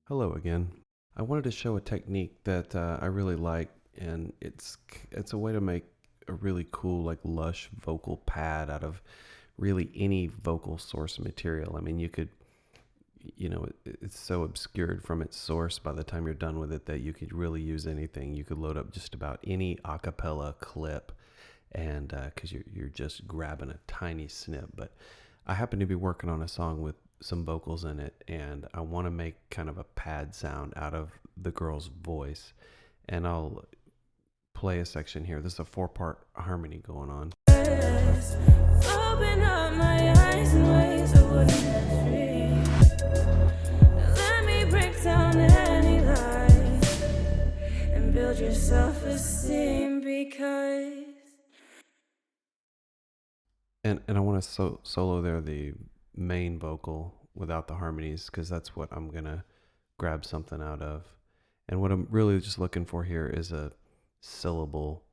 Hello again. I wanted to show a technique that I really like, and it's a way to make a really cool like Lush vocal pad out of really any vocal source material. I mean, you could, it's so obscured from its source by the time you're done with it that you could really use anything. You could load up just about any a cappella clip, and because you're just grabbing a tiny snip. But I happen to be working on a song with some vocals in it, and I want to make kind of a pad sound out of the girl's voice. And I'll play a section here. This is a 4-part harmony going on. Open up my eyes in ways I wouldn't dream. Let me break down any lie and build your self-esteem because. And I want to solo there the main vocal without the harmonies, because that's what I'm gonna grab something out of. And what I'm really just looking for here is a syllable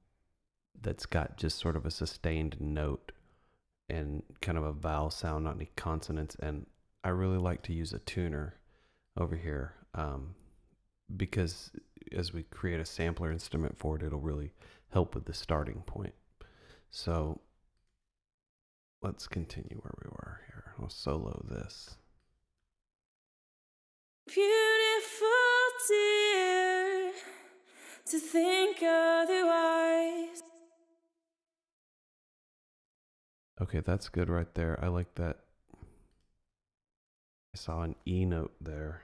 that's got just sort of a sustained note and kind of a vowel sound, not any consonants. And I really like to use a tuner over here, because as we create a sampler instrument for it, it'll really help with the starting point. So let's continue where we were here. I'll solo this. Beautiful, dear, to think otherwise. Okay, that's good right there. I like that. I saw an E note there.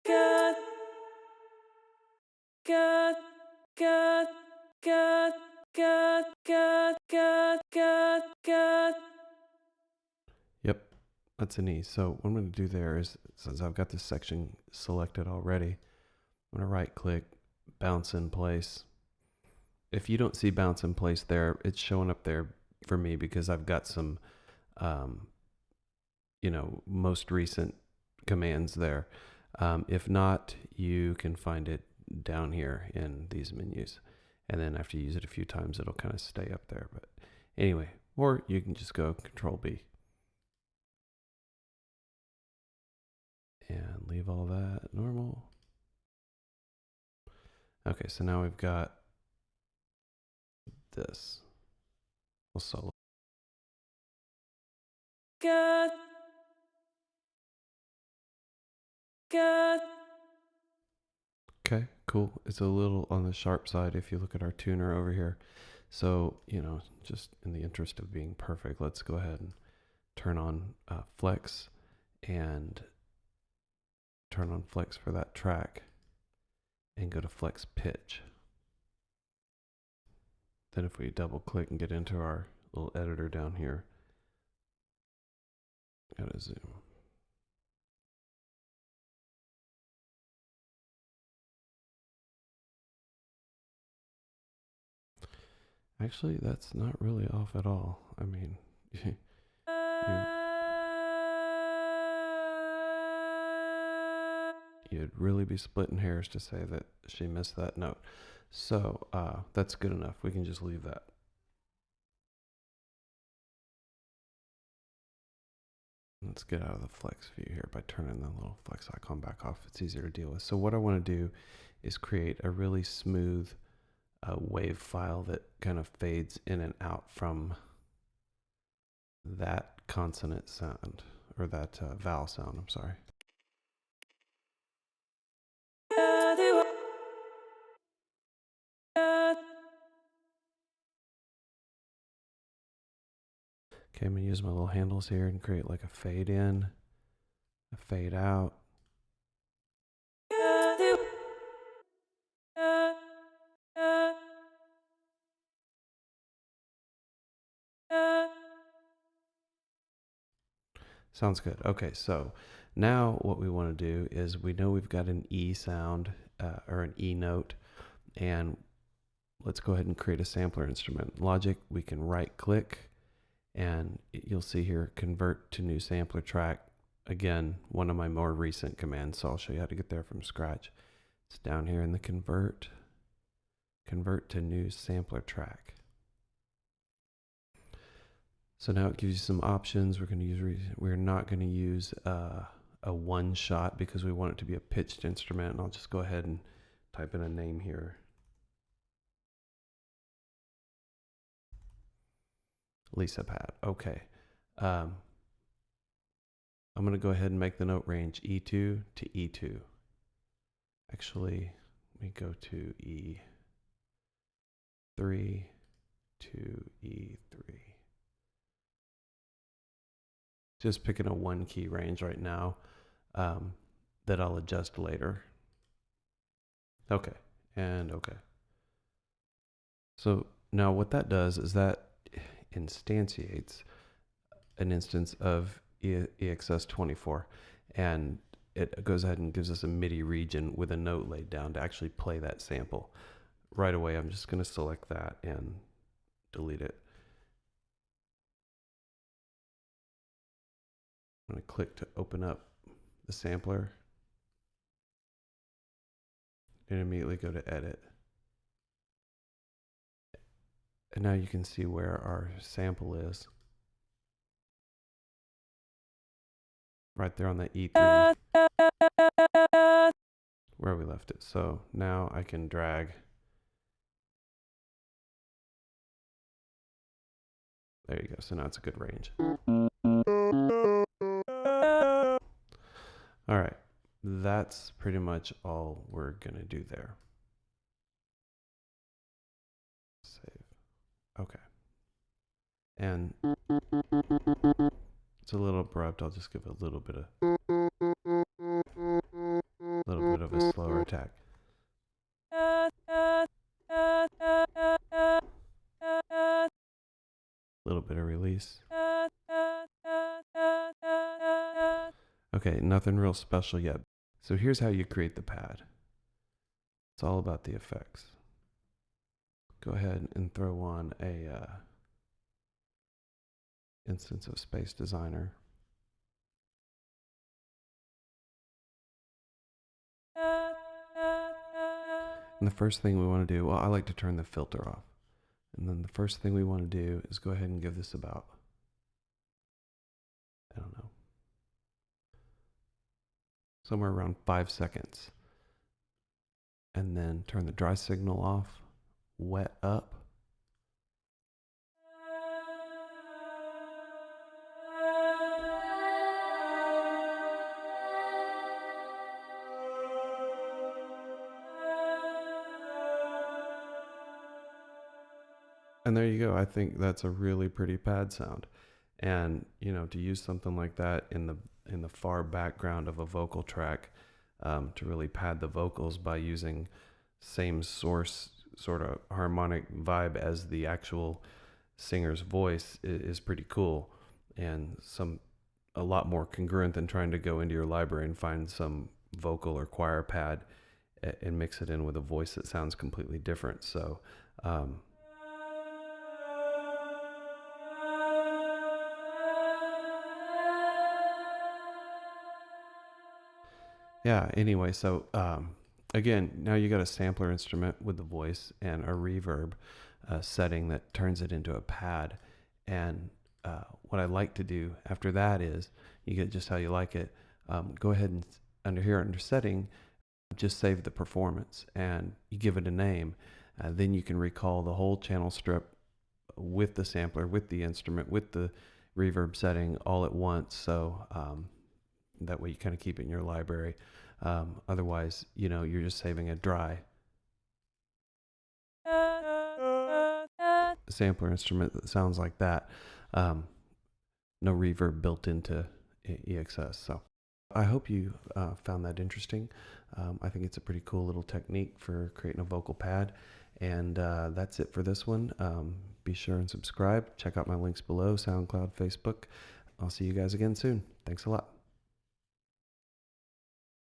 God, God, God, God, God, God, God, God, God. Yep, that's an E. So what I'm going to do there is, since I've got this section selected already, I'm going to right click, bounce in place. If you don't see bounce in place there, it's showing up there for me because I've got some, most recent commands there. If not, you can find it down here in these menus. And then after you use it a few times, it'll kind of stay up there. But anyway, or you can just go Control B. And leave all that normal. Okay, so now we've got this. We'll solo. God, God. Okay, cool. It's a little on the sharp side if you look at our tuner over here. So, just in the interest of being perfect, let's go ahead and turn on flex and turn on flex for that track and go to flex pitch. Then if we double click and get into our little editor down here, gotta zoom. Actually, that's not really off at all. I mean, you'd really be splitting hairs to say that she missed that note. So that's good enough. We can just leave that. Let's get out of the flex view here by turning the little flex icon back off. It's easier to deal with. So what I want to do is create a really smooth wave file that kind of fades in and out from that consonant sound, or that vowel sound, I'm sorry. Okay, I'm going to use my little handles here and create like a fade in, a fade out. Sounds good. Okay, so now what we want to do is, we know we've got an E sound or an E note, and let's go ahead and create a sampler instrument. Logic, we can right click, and you'll see here, convert to new sampler track. Again, one of my more recent commands, so I'll show you how to get there from scratch. It's down here in the convert to new sampler track. So now it gives you some options. We're not going to use a one shot because we want it to be a pitched instrument. And I'll just go ahead and type in a name here. Lisa Pat. Okay. I'm going to go ahead and make the note range E2 to E2. Actually, let me go to E3 to E3. Just picking a one key range right now that I'll adjust later. Okay, and okay. So now what that does is that instantiates an instance of EXS24, and it goes ahead and gives us a MIDI region with a note laid down to actually play that sample. Right away, I'm just going to select that and delete it. I'm going to click to open up the sampler and immediately go to edit. And now you can see where our sample is. Right there on that E3, where we left it. So now I can drag. There you go. So now it's a good range. All right. That's pretty much all we're going to do there. Save. Okay. And it's a little abrupt. I'll just give it a little bit of a slower attack. Little bit of release. Okay, nothing real special yet. So here's how you create the pad. It's all about the effects. Go ahead and throw on a instance of Space Designer. And the first thing we want to do, well, I like to turn the filter off. And then the first thing we want to do is go ahead and give this about, I don't know, somewhere around 5 seconds. And then turn the dry signal off, wet up. And there you go. I think that's a really pretty pad sound. And, you know, to use something like that in the far background of a vocal track, to really pad the vocals by using same source sort of harmonic vibe as the actual singer's voice is pretty cool, and a lot more congruent than trying to go into your library and find some vocal or choir pad and mix it in with a voice that sounds completely different. So yeah, anyway, so again, now you got a sampler instrument with the voice and a reverb setting that turns it into a pad. And what I like to do after that is, you get just how you like it. Go ahead and under setting, just save the performance and you give it a name. Then you can recall the whole channel strip with the sampler, with the instrument, with the reverb setting all at once. So that way you kind of keep it in your library. Otherwise, you know, you're just saving a dry sampler instrument that sounds like that. No reverb built into EXS. So I hope you found that interesting. I think it's a pretty cool little technique for creating a vocal pad. And that's it for this one. Be sure and subscribe. Check out my links below, SoundCloud, Facebook. I'll see you guys again soon. Thanks a lot.